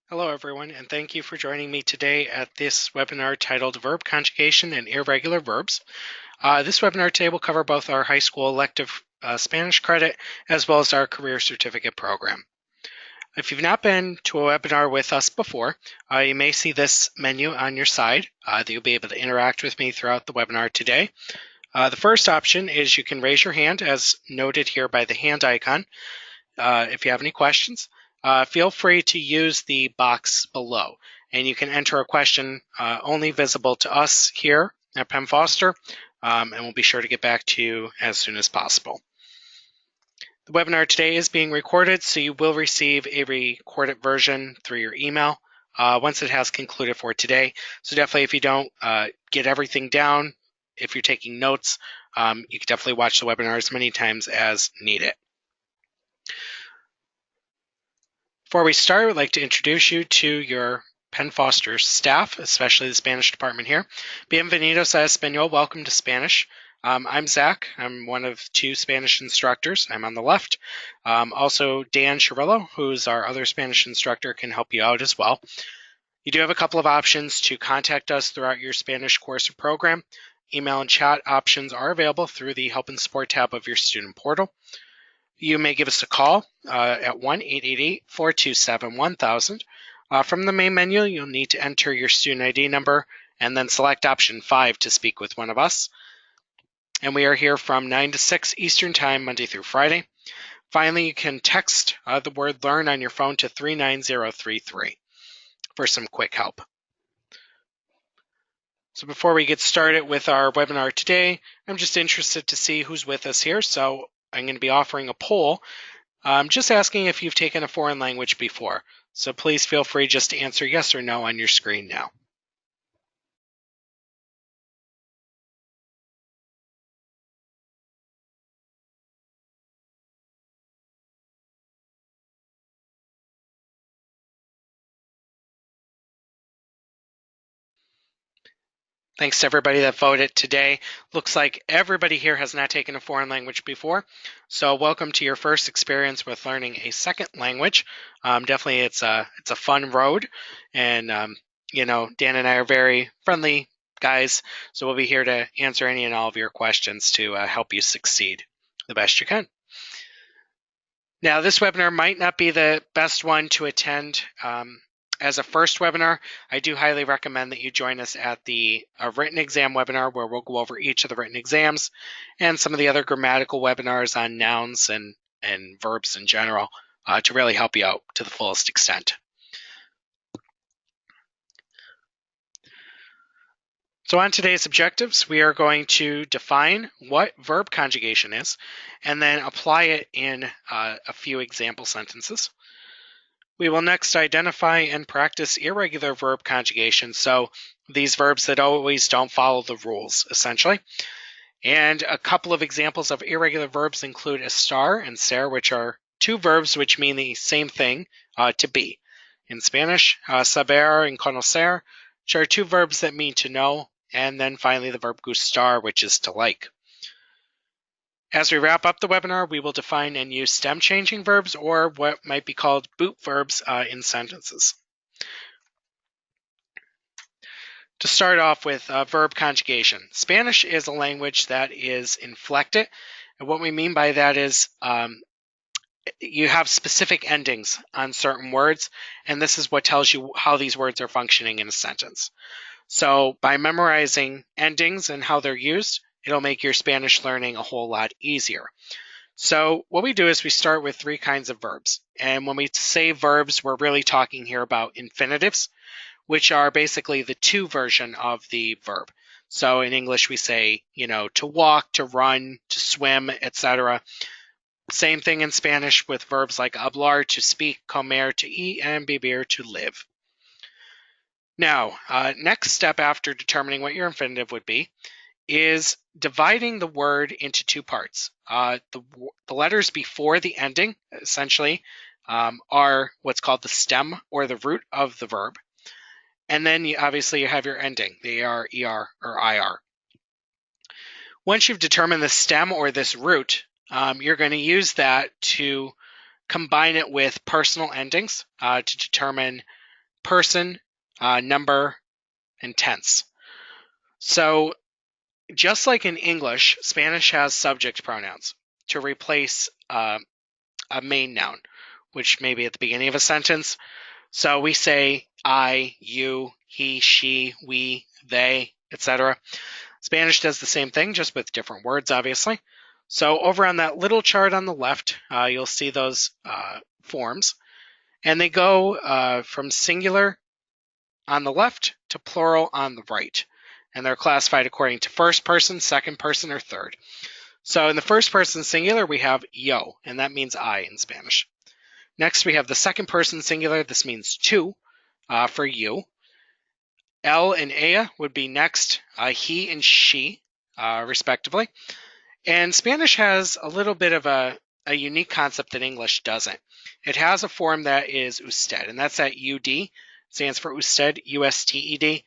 Hello everyone, and thank you for joining me today at this webinar titled Verb Conjugation and Irregular Verbs. This webinar today will cover both our high school elective Spanish credit as well as our career certificate program. If you've not been to a webinar with us before, you may see this menu on your side that you'll be able to interact with me throughout the webinar today. The first option is you can raise your hand as noted here by the hand icon if you have any questions. Feel free to use the box below, and you can enter a question only visible to us here at Penn Foster, and we'll be sure to get back to you as soon as possible. The webinar today is being recorded, so you will receive a recorded version through your email once it has concluded for today. So definitely, if you don't get everything down, if you're taking notes, you can definitely watch the webinar as many times as needed. Before we start, I would like to introduce you to your Penn Foster staff, especially the Spanish department here. Bienvenidos a Español. Welcome to Spanish. I'm Zach. I'm one of two Spanish instructors. I'm on the left. Also, Dan Chirillo, who's our other Spanish instructor, can help you out as well. You do have a couple of options to contact us throughout your Spanish course or program. Email and chat options are available through the Help and Support tab of your student portal. You may give us a call at 1-888-427-1000. From the main menu, you'll need to enter your student ID number and then select option 5 to speak with one of us. And we are here from 9 to 6 Eastern Time, Monday through Friday. Finally, you can text the word LEARN on your phone to 39033 for some quick help. So before we get started with our webinar today, I'm just interested to see who's with us here. So I'm going to be offering a poll. Just asking if you've taken a foreign language before. So please feel free just to answer yes or no on your screen now. Thanks to everybody that voted today. Looks like everybody here has not taken a foreign language before. So welcome to your first experience with learning a second language. Definitely it's a fun road. And, Dan and I are very friendly guys. So we'll be here to answer any and all of your questions to help you succeed the best you can. Now, this webinar might not be the best one to attend as a first webinar. I do highly recommend that you join us at the written exam webinar, where we'll go over each of the written exams and some of the other grammatical webinars on nouns and verbs in general to really help you out to the fullest extent. So on today's objectives, we are going to define what verb conjugation is and then apply it in a few example sentences. We will next identify and practice irregular verb conjugation, so these verbs that always don't follow the rules, essentially. And a couple of examples of irregular verbs include estar and ser, which are two verbs which mean the same thing, to be. In Spanish, saber and conocer, which are two verbs that mean to know, and then finally the verb gustar, which is to like. As we wrap up the webinar, we will define and use stem-changing verbs, or what might be called boot verbs in sentences. To start off with verb conjugation. Spanish is a language that is inflected, and what we mean by that is you have specific endings on certain words, and this is what tells you how these words are functioning in a sentence. So by memorizing endings and how they're used, it'll make your Spanish learning a whole lot easier. So what we do is we start with three kinds of verbs. And when we say verbs, we're really talking here about infinitives, which are basically the to version of the verb. So in English, we say, to walk, to run, to swim, etc. Same thing in Spanish with verbs like hablar, to speak, comer, to eat, and vivir, to live. Now, next step after determining what your infinitive would be is dividing the word into two parts. The letters before the ending, essentially, are what's called the stem or the root of the verb. And then obviously you have your ending, the AR, ER, or IR. Once you've determined the stem or this root, you're going to use that to combine it with personal endings to determine person, number, and tense. So just like in English, Spanish has subject pronouns to replace a main noun, which may be at the beginning of a sentence. So we say I, you, he, she, we, they, etc. Spanish does the same thing, just with different words, obviously. So over on that little chart on the left, you'll see those forms. And they go from singular on the left to plural on the right. And they're classified according to first person, second person, or third. So in the first person singular, we have yo, and that means I in Spanish. Next, we have the second person singular. This means two for you. El and ella would be next, he and she, respectively. And Spanish has a little bit of a unique concept that English doesn't. It has a form that is usted, and that's that UD, stands for usted, USTED.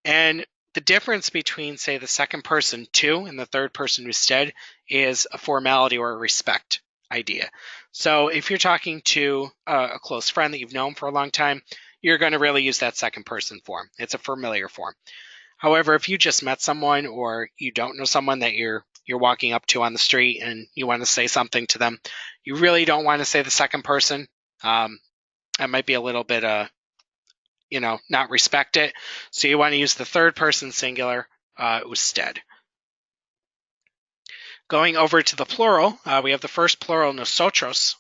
And the difference between, say, the second person to and the third person usted is a formality or a respect idea. So if you're talking to a close friend that you've known for a long time, you're going to really use that second person form. It's a familiar form. However, if you just met someone or you don't know someone that you're walking up to on the street and you want to say something to them, you really don't want to say the second person. That might be a little bit, not respect it. So you want to use the third person singular usted. Going over to the plural, we have the first plural nosotros,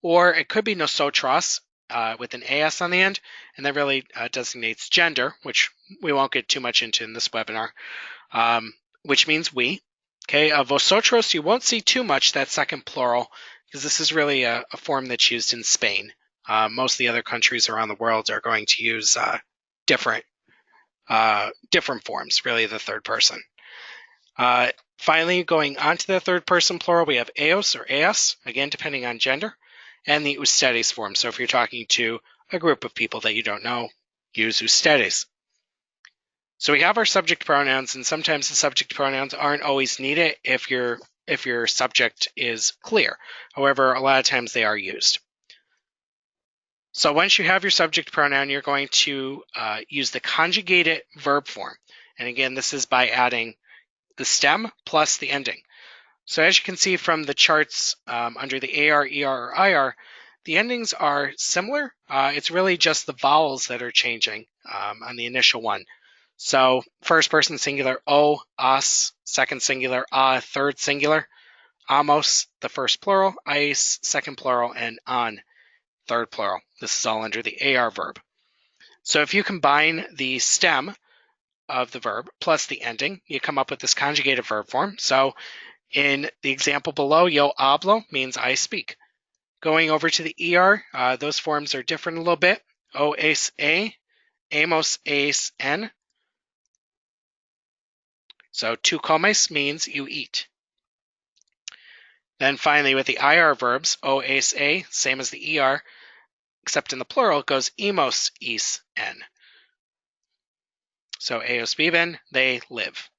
or it could be nosotras with an AS on the end, and that really designates gender, which we won't get too much into in this webinar, which means we. Okay, vosotros, you won't see too much that second plural, because this is really a form that's used in Spain. Most of the other countries around the world are going to use different forms, really the third person. Finally, going on to the third person plural, we have eos or eas, again, depending on gender, and the ustedes form. So if you're talking to a group of people that you don't know, use ustedes. So we have our subject pronouns, and sometimes the subject pronouns aren't always needed if your subject is clear. However, a lot of times they are used. So once you have your subject pronoun, you're going to use the conjugated verb form. And again, this is by adding the stem plus the ending. So as you can see from the charts under the AR, ER, or IR, the endings are similar. It's really just the vowels that are changing on the initial one. So first person singular, o, us, second singular, third singular, amos, the first plural, ais, second plural, and on, third plural. This is all under the AR verb. So if you combine the stem of the verb plus the ending, you come up with this conjugated verb form. So in the example below, yo hablo means I speak. Going over to the ER, those forms are different a little bit. O es a, amos es en. So tu comes means you eat. Then finally with the IR verbs, o es a, same as the ER, except in the plural, it goes emos es en. So ellos viven, they live.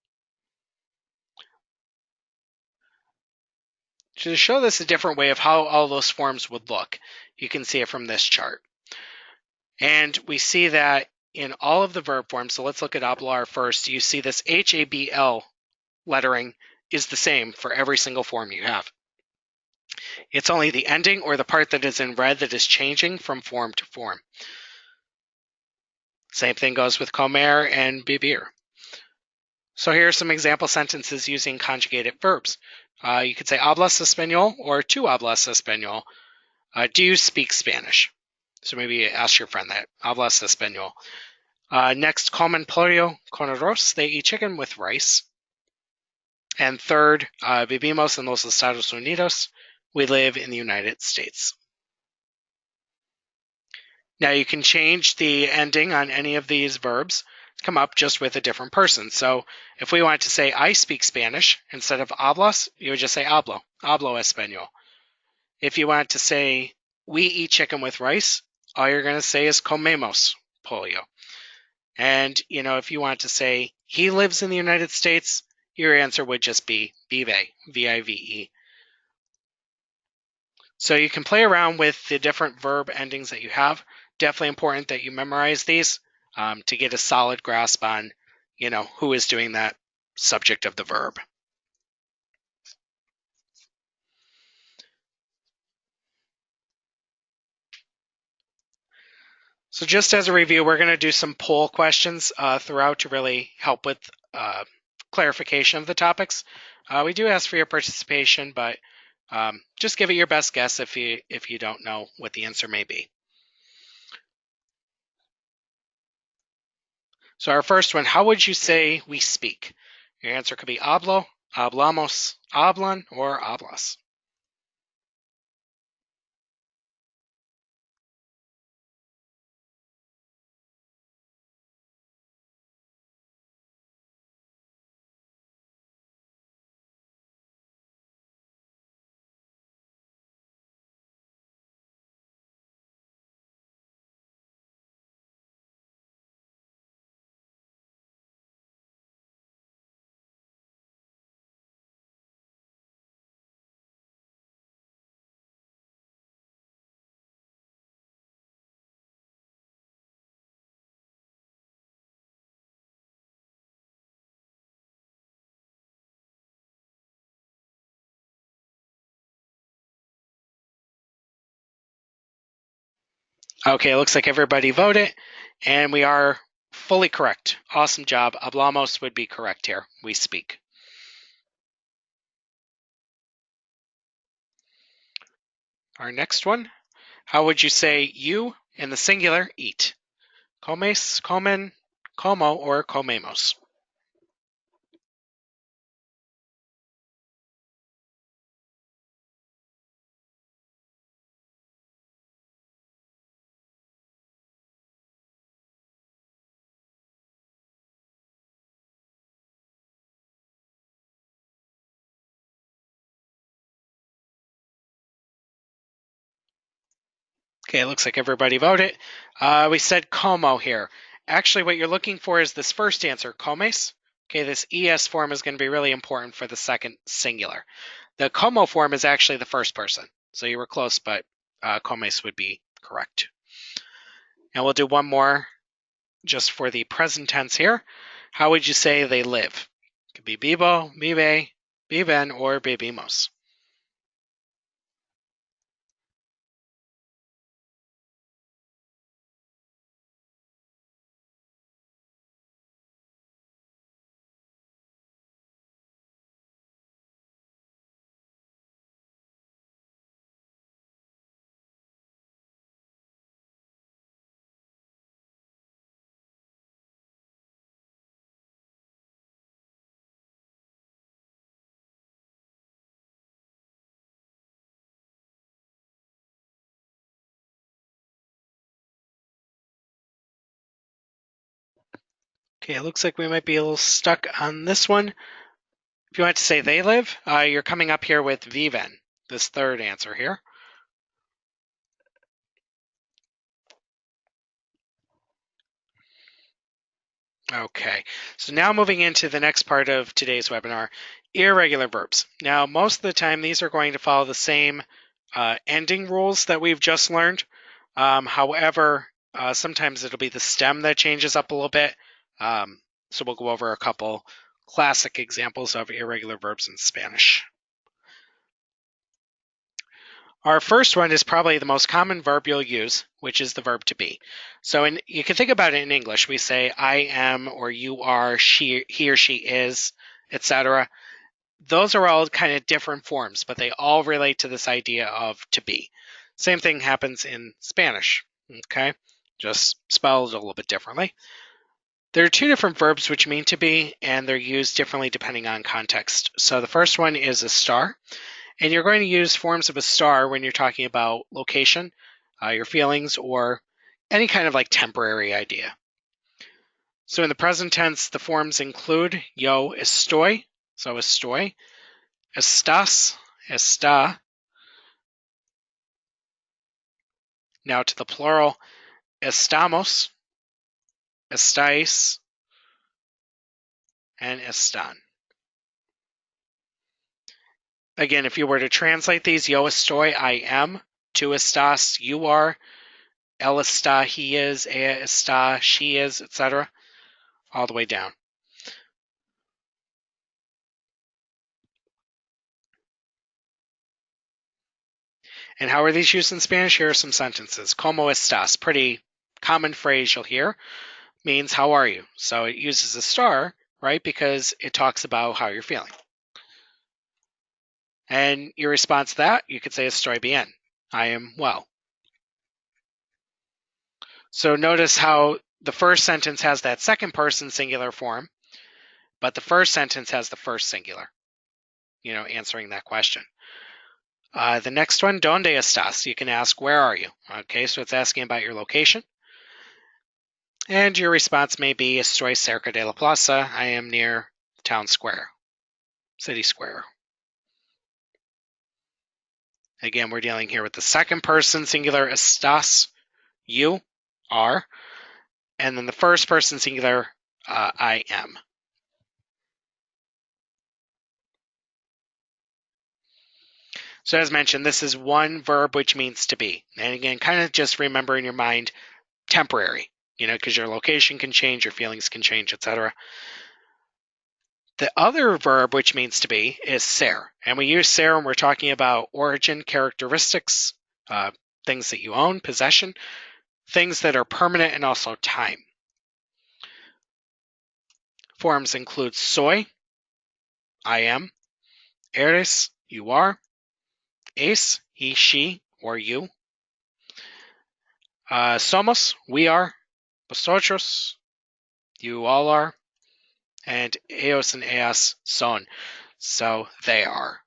To show this a different way of how all those forms would look, you can see it from this chart. And we see that in all of the verb forms, so let's look at hablar first, you see this HABL lettering is the same for every single form you have. It's only the ending or the part that is in red that is changing from form to form. Same thing goes with comer and vivir. So here are some example sentences using conjugated verbs. You could say hablas español or tú hablas español. Do you speak Spanish? So maybe ask your friend that. Hablas español. Next, comen pollo con arroz. They eat chicken with rice. And third, vivimos en los Estados Unidos. We live in the United States. Now you can change the ending on any of these verbs to come up just with a different person. So if we want to say I speak Spanish instead of hablas, you would just say hablo español. If you want to say we eat chicken with rice, all you're going to say is comemos pollo. And, if you want to say he lives in the United States, your answer would just be vive, V-I-V-E. So you can play around with the different verb endings that you have definitely important that you memorize these to get a solid grasp on, who is doing that subject of the verb. So just as a review, we're going to do some poll questions throughout to really help with clarification of the topics. We do ask for your participation, but just give it your best guess if you don't know what the answer may be. So our first one, how would you say we speak? Your answer could be hablo, hablamos, hablan, or hablas. Okay, it looks like everybody voted, and we are fully correct. Awesome job. Hablamos would be correct here. We speak. Our next one, how would you say you, in the singular, eat? Comes, comen, como, or comemos? Okay, it looks like everybody voted. We said como here. Actually, what you're looking for is this first answer, comes. Okay, this es form is going to be really important for the second singular. The como form is actually the first person. So you were close, but comes would be correct. And we'll do one more just for the present tense here. How would you say they live? It could be vivo, vive, viven, or vivimos. Okay, it looks like we might be a little stuck on this one. If you want to say they live, you're coming up here with viven, this third answer here. Okay, so now moving into the next part of today's webinar, irregular verbs. Now, most of the time, these are going to follow the same ending rules that we've just learned. However, sometimes it'll be the stem that changes up a little bit. So we'll go over a couple classic examples of irregular verbs in Spanish. Our first one is probably the most common verb you'll use, which is the verb to be. So you can think about it in English. We say I am, or you are, he or she is, etc. Those are all kind of different forms, but they all relate to this idea of to be. Same thing happens in Spanish, okay? Just spelled a little bit differently. There are two different verbs which mean to be, and they're used differently depending on context. So the first one is estar. And you're going to use forms of estar when you're talking about location, your feelings, or any kind of like temporary idea. So in the present tense, the forms include yo estoy, so estoy, estás, está. Now to the plural, estamos, estáis, and están. Again, if you were to translate these, yo estoy, I am, tú estás, you are, él está, he is, ella está, she is, etc., all the way down. And how are these used in Spanish? Here are some sentences. ¿Cómo estás? Pretty common phrase you'll hear. Means how are you? So it uses a star, right? Because it talks about how you're feeling. And your response to that, you could say estoy bien. I am well. So notice how the first sentence has that second person singular form, but the first sentence has the first singular, answering that question. The next one, ¿dónde estás? You can ask, where are you? Okay, so it's asking about your location. And your response may be, estoy cerca de la plaza. I am near town square, city square. Again, we're dealing here with the second person singular, estás, you are. And then the first person singular, I am. So as mentioned, this is one verb which means to be. And again, kind of just remember in your mind, temporary, because your location can change, your feelings can change, etc. The other verb which means to be is ser. And we use ser when we're talking about origin, characteristics, things that you own, possession, things that are permanent, and also time. Forms include soy, I am, eres, you are, es, he, she, or you, somos, we are, vosotros, you all are, and ellos and ellas son, so they are.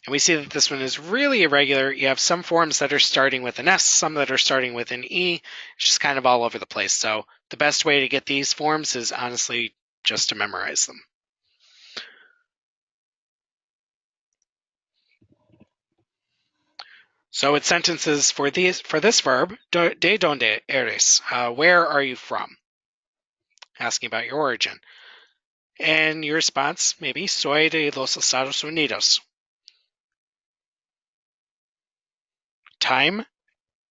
And we see that this one is really irregular. You have some forms that are starting with an S, some that are starting with an E. It's just kind of all over the place. So the best way to get these forms is honestly just to memorize them. So with sentences for this verb, de donde eres? Where are you from? Asking about your origin. And your response, maybe, soy de los Estados Unidos. Time,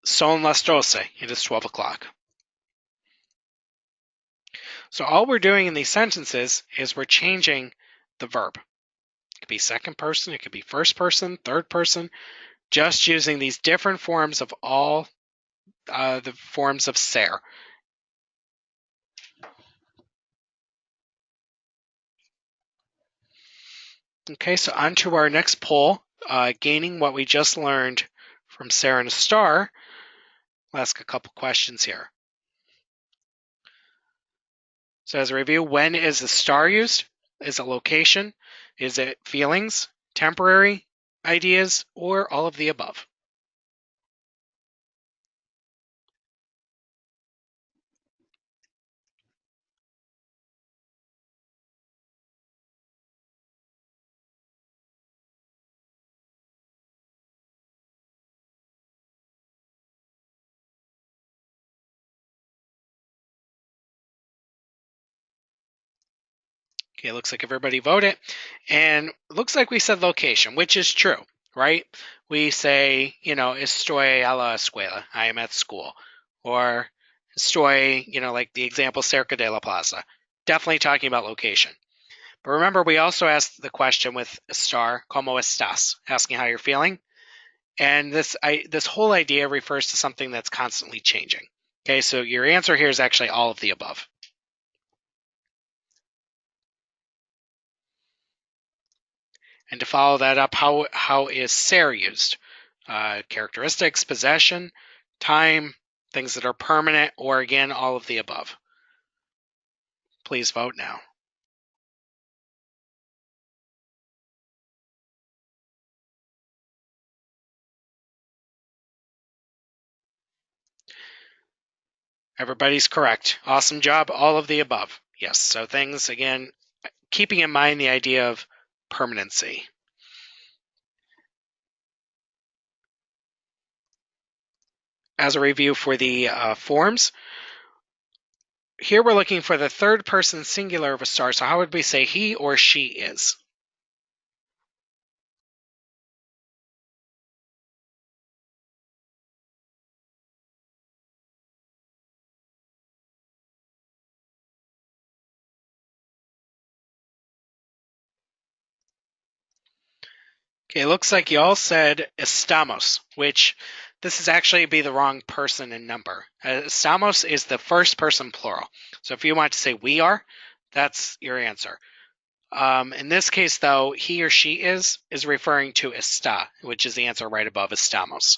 son las 12. It is 12 o'clock. So all we're doing in these sentences is we're changing the verb. It could be second person, it could be first person, third person, just using these different forms of all the forms of ser. Okay, so on to our next poll, gaining what we just learned from ser and a star. I'll ask a couple questions here. So as a review, when is the star used? Is it location? Is it feelings, temporary, ideas, or all of the above? Okay, it looks like everybody voted. And it looks like we said location, which is true, right? We say, estoy a la escuela, I am at school. Or estoy, like the example, cerca de la plaza. Definitely talking about location. But remember, we also asked the question with a star, ¿cómo estás? Asking how you're feeling. And this whole idea refers to something that's constantly changing. Okay, so your answer here is actually all of the above. And to follow that up, how is ser used? Characteristics, possession, time, things that are permanent, or again, all of the above. Please vote now. Everybody's correct. Awesome job. All of the above. Yes. So things, again, keeping in mind the idea of permanency. As a review for the forms, here we're looking for the third person singular of a star. So how would we say he or she is? Okay, it looks like you all said estamos, which this is actually be the wrong person and number. Estamos is the first person plural. So if you want to say we are, that's your answer. In this case, though, he or she is referring to está, which is the answer right above estamos.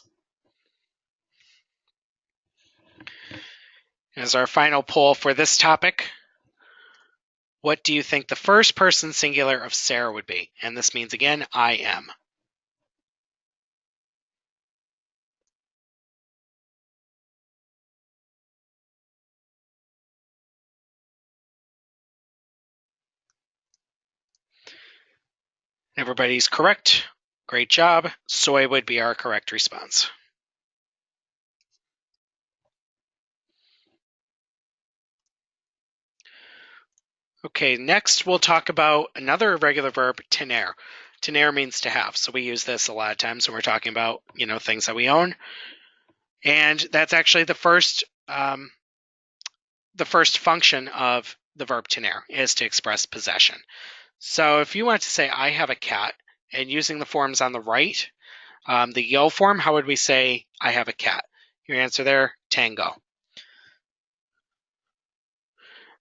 As our final poll for this topic, what do you think the first person singular of Sarah would be? And this means, again, I am. Everybody's correct. Great job. Soy would be our correct response. Okay, next we'll talk about another irregular verb, tener. Tener means to have, so we use this a lot of times when we're talking about, things that we own. And that's actually the first function of the verb tener is to express possession. So if you want to say I have a cat, and using the forms on the right, the yo form, how would we say I have a cat? Your answer there, tango.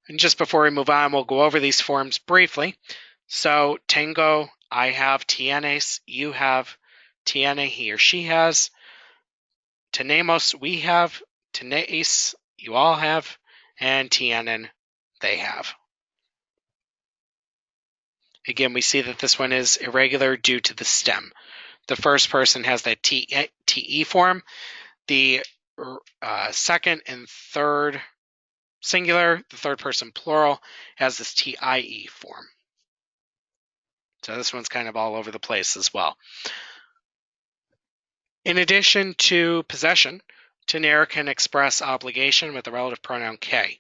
And just before we move on, we'll go over these forms briefly. So tengo, I have, tienes, you have, tiene, he or she has, tenemos, we have, tenéis, you all have, and tienen, they have. Again, we see that this one is irregular due to the stem. The first person has that te form. The second and third singular, the third person plural, has this tie form. So this one's kind of all over the place as well. In addition to possession, tener can express obligation with the relative pronoun que.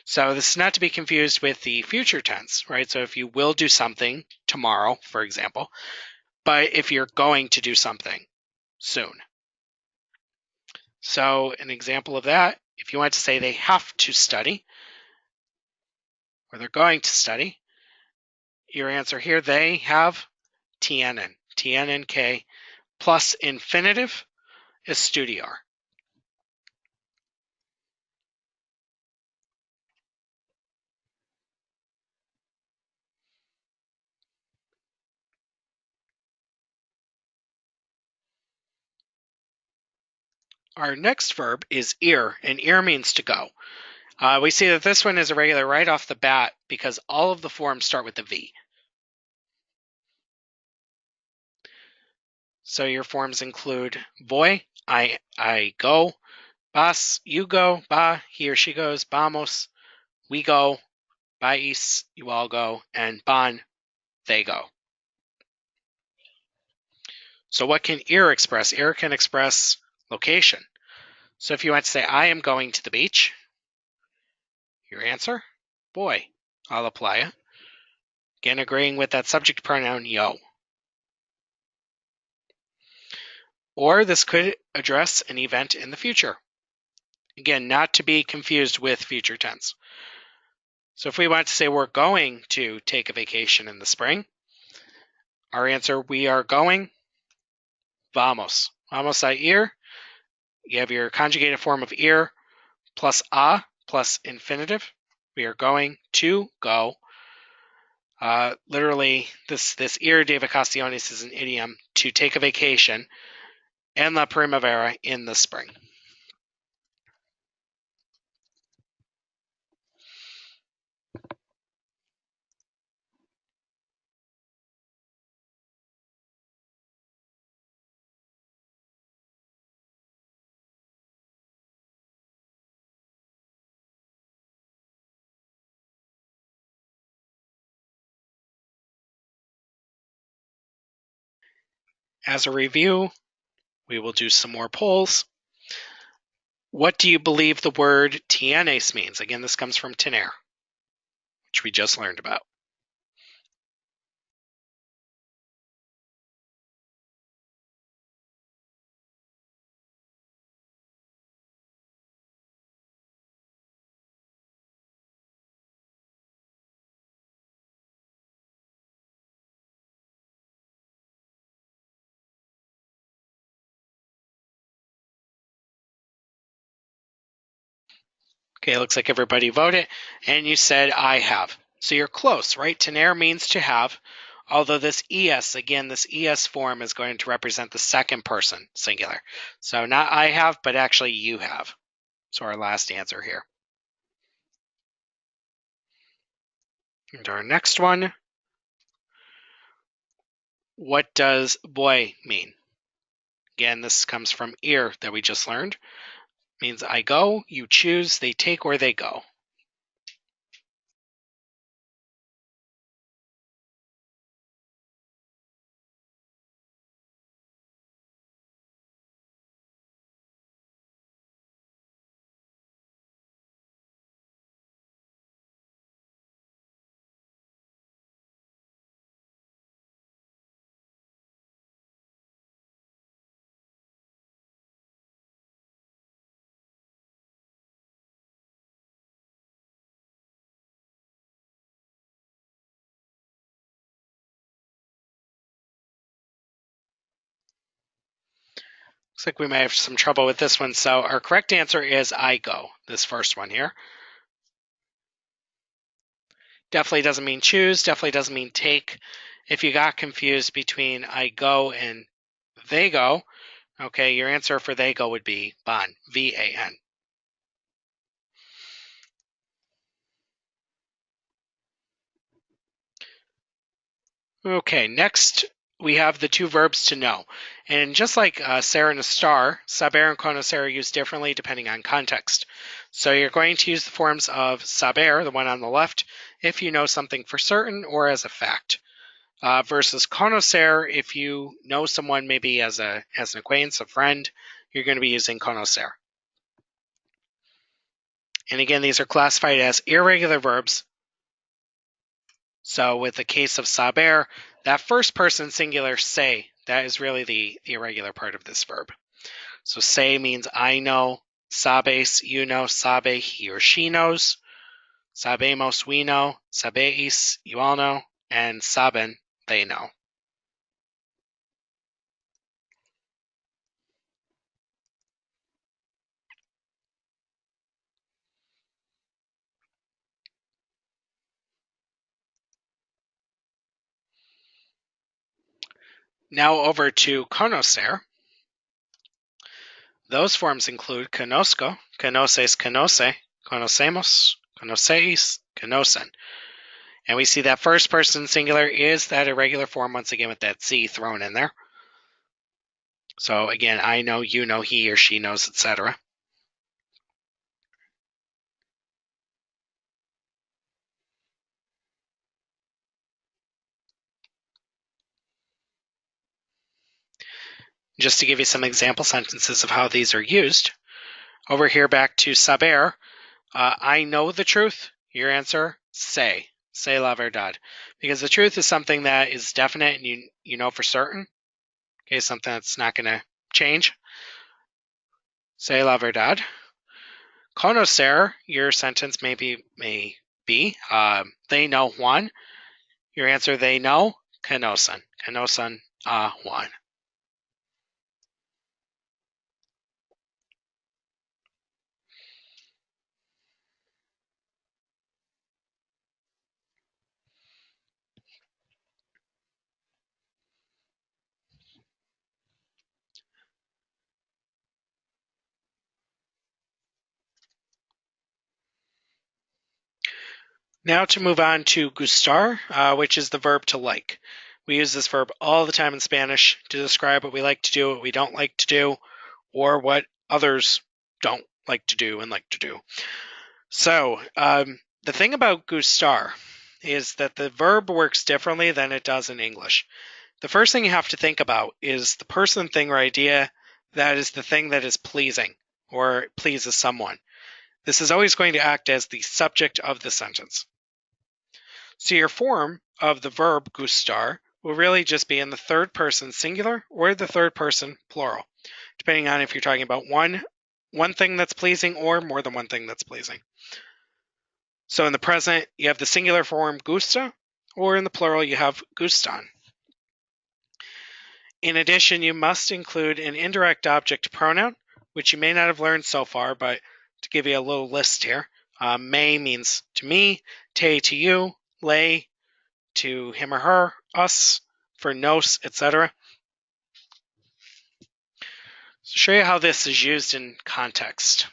So this is not to be confused with the future tense, right? So if you will do something tomorrow, for example, but if you're going to do something soon. So an example of that, if you want to say they have to study, or they're going to study, your answer here, they have tienen, tienen plus infinitive estudiar. Our next verb is ir, and ir means to go. We see that this one is irregular right off the bat because all of the forms start with the V. So your forms include voy, I go, vas, you go, va, he or she goes, vamos, we go, vais, you all go, and van, they go. So what can ir express? Ir can express location. So if you want to say, I am going to the beach, your answer, boy, I'll apply it. Again, agreeing with that subject pronoun, yo. Or this could address an event in the future. Again, not to be confused with future tense. So if we want to say we're going to take a vacation in the spring, our answer, we are going, vamos. Vamos a ir. You have your conjugated form of ir plus a plus infinitive. We are going to go. Literally, this ir de vacaciones is an idiom to take a vacation, en la primavera, in the spring. As a review, we will do some more polls. What do you believe the word tienes means? Again, this comes from tener, which we just learned about. Okay, it looks like everybody voted, and you said I have. So you're close, right? Tener means to have, although this es, again, this es form is going to represent the second person singular. So not I have, but actually you have. So our last answer here. And our next one, what does boy mean? Again, this comes from ir that we just learned. It means I go, you choose, they take, or they go. Looks like we might have some trouble with this one. So our correct answer is I go, this first one here. Definitely doesn't mean choose, definitely doesn't mean take. If you got confused between I go and they go, okay, your answer for they go would be van, V-A-N. Okay, next we have the two verbs to know. And just like ser and a star, saber and conocer are used differently depending on context. So you're going to use the forms of saber, the one on the left, if you know something for certain or as a fact. Versus conocer, if you know someone maybe as an acquaintance, a friend, you're going to be using conocer. And again, these are classified as irregular verbs. So with the case of saber, that first person singular say, that is really the irregular part of this verb. So say means I know, sabes, you know, sabe, he or she knows, sabemos, we know, sabeis, you all know, and saben, they know. Now over to conocer. Those forms include conozco, conoces, conoce, conocemos, conoceis, conocen. And we see that first person singular is that irregular form once again with that Z thrown in there. So again, I know, you know, he or she knows, etc. Just to give you some example sentences of how these are used. Over here back to saber, I know the truth. Your answer, say la verdad. Because the truth is something that is definite and you know for certain. Okay, something that's not going to change. Say la verdad. Conocer, your sentence may be they know Juan. Your answer, they know conocen. Conocen Juan. Now to move on to gustar, which is the verb to like. We use this verb all the time in Spanish to describe what we like to do, what we don't like to do, or what others don't like to do and like to do. So the thing about gustar is that the verb works differently than it does in English. The first thing you have to think about is the person, thing, or idea that is the thing that is pleasing or pleases someone. This is always going to act as the subject of the sentence. So your form of the verb gustar will really just be in the third person singular or the third person plural, depending on if you're talking about one thing that's pleasing or more than one thing that's pleasing. So in the present, you have the singular form gusta, or in the plural, you have gustan. In addition, you must include an indirect object pronoun, which you may not have learned so far, but to give you a little list here. Me means to me, te to you, le to him or her, us for nos, etc. So show you how this is used in context.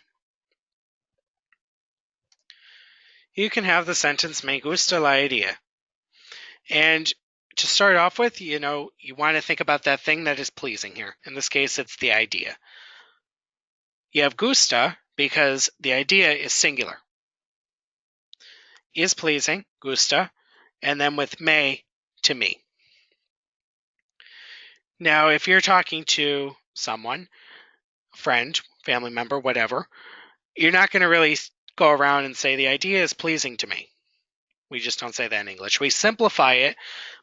You can have the sentence me gusta la idea. And to start off with, you want to think about that thing that is pleasing here. In this case, it's the idea. You have gusta because the idea is singular. Is pleasing, gusta, and then with me, to me. Now, if you're talking to someone, a friend, family member, whatever, you're not going to really go around and say the idea is pleasing to me. We just don't say that in English. We simplify it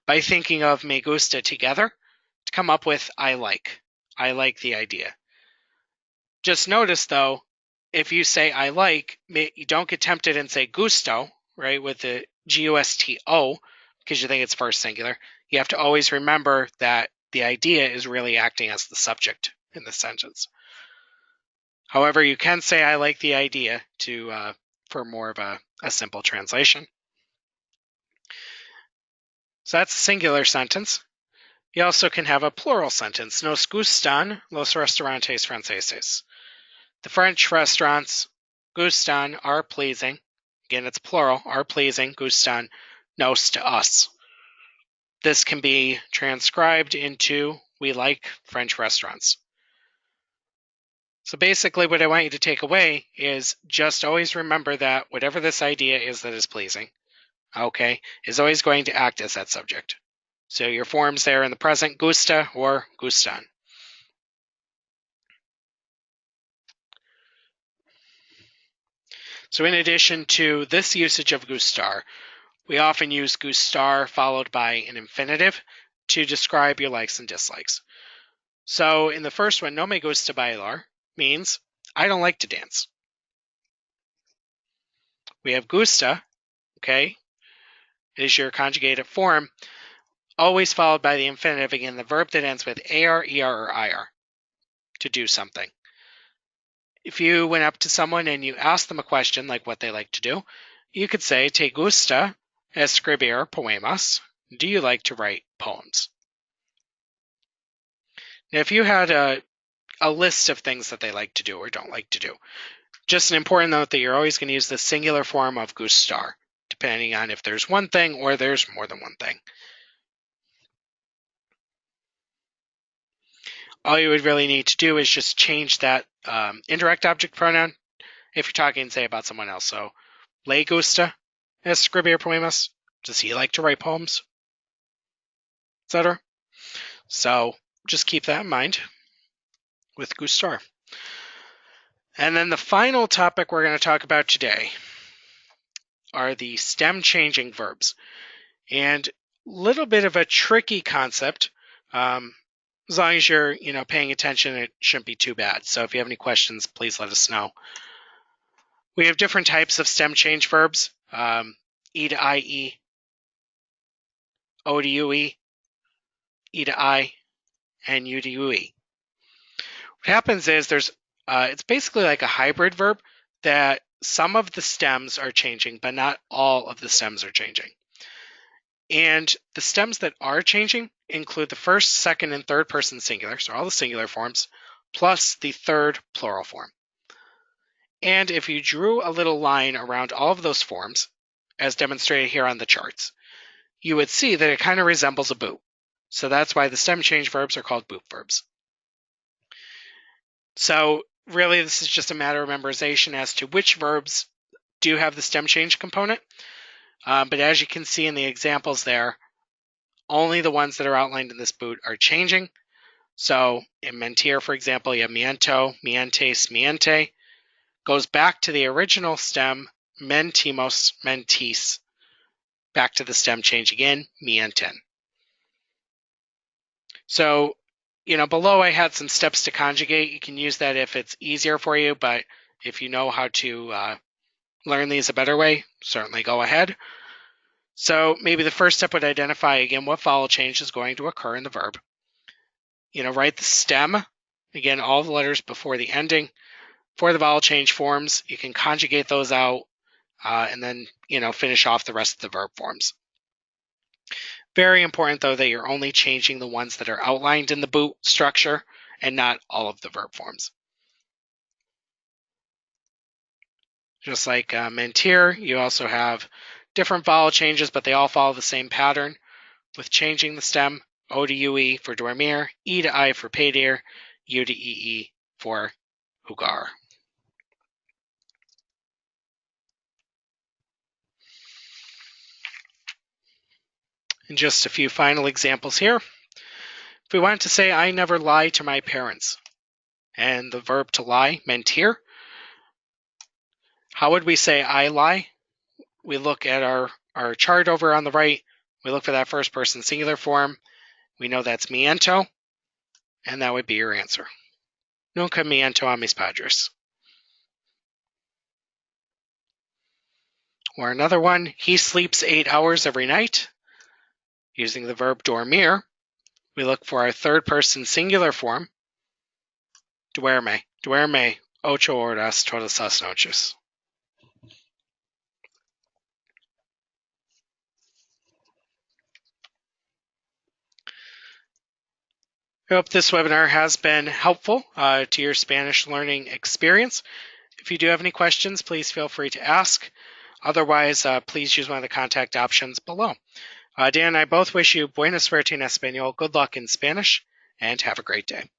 by thinking of me gusta together to come up with I like. I like the idea. Just notice though, if you say I like, you don't get tempted and say gusto, right, with the G-U-S-T-O, because you think it's first singular. You have to always remember that the idea is really acting as the subject in the sentence. However, you can say I like the idea for more of a simple translation. So that's a singular sentence. You also can have a plural sentence. Nos gustan los restaurantes franceses. The French restaurants, gustan, are pleasing. Again, it's plural, are pleasing, gustan, nos to us. This can be transcribed into we like French restaurants. So basically what I want you to take away is just always remember that whatever this idea is that is pleasing, okay, is always going to act as that subject. So your forms there in the present, gusta or gustan. So in addition to this usage of gustar, we often use gustar followed by an infinitive to describe your likes and dislikes. So in the first one, no me gusta bailar means I don't like to dance. We have gusta, okay, is your conjugated form, always followed by the infinitive, again, the verb that ends with AR, ER, or IR, to do something. If you went up to someone and you asked them a question, like what they like to do, you could say, ¿Te gusta escribir poemas? Do you like to write poems? Now, if you had a list of things that they like to do or don't like to do, just an important note that you're always going to use the singular form of gustar, depending on if there's one thing or there's more than one thing. All you would really need to do is just change that indirect object pronoun if you're talking, say, about someone else. So, le gusta escribir poemas? Does he like to write poems? Etc. So, just keep that in mind with gustar. And then the final topic we're going to talk about today are the stem changing verbs. And a little bit of a tricky concept. As long as you're, paying attention, it shouldn't be too bad. So if you have any questions, please let us know. We have different types of stem change verbs. E to I-E, O to U-E, E to I, and U to U-E. What happens is it's basically like a hybrid verb that some of the stems are changing, but not all of the stems are changing. And the stems that are changing include the first, second, and third person singular, so all the singular forms, plus the third plural form. And if you drew a little line around all of those forms, as demonstrated here on the charts, you would see that it kind of resembles a boot. So that's why the stem change verbs are called boot verbs. So really, this is just a matter of memorization as to which verbs do have the stem change component. But as you can see in the examples there, only the ones that are outlined in this boot are changing. So in mentir, for example, you have miento, mientes, miente. Goes back to the original stem, mentimos, mentis. Back to the stem change again, mienten. So, below I had some steps to conjugate. You can use that if it's easier for you, but if you know how to learn these a better way, certainly go ahead. So maybe the first step would identify, again, what vowel change is going to occur in the verb. Write the stem, again, all the letters before the ending. For the vowel change forms, you can conjugate those out and then, finish off the rest of the verb forms. Very important, though, that you're only changing the ones that are outlined in the boot structure and not all of the verb forms. Just like mentir, you also have different vowel changes, but they all follow the same pattern with changing the stem, O to UE for dormir, E to I for pedir, U to EE for jugar. And just a few final examples here. If we wanted to say, I never lie to my parents, and the verb to lie, mentir, how would we say I lie? We look at our chart over on the right. We look for that first person singular form. We know that's miento, and that would be your answer. Nunca miento a mis padres. Or another one, he sleeps 8 hours every night. Using the verb dormir, we look for our third person singular form. Duerme 8 horas todas las noches. I hope this webinar has been helpful to your Spanish learning experience. If you do have any questions, please feel free to ask. Otherwise, please use one of the contact options below. Dan and I both wish you buena suerte en español, good luck in Spanish, and have a great day.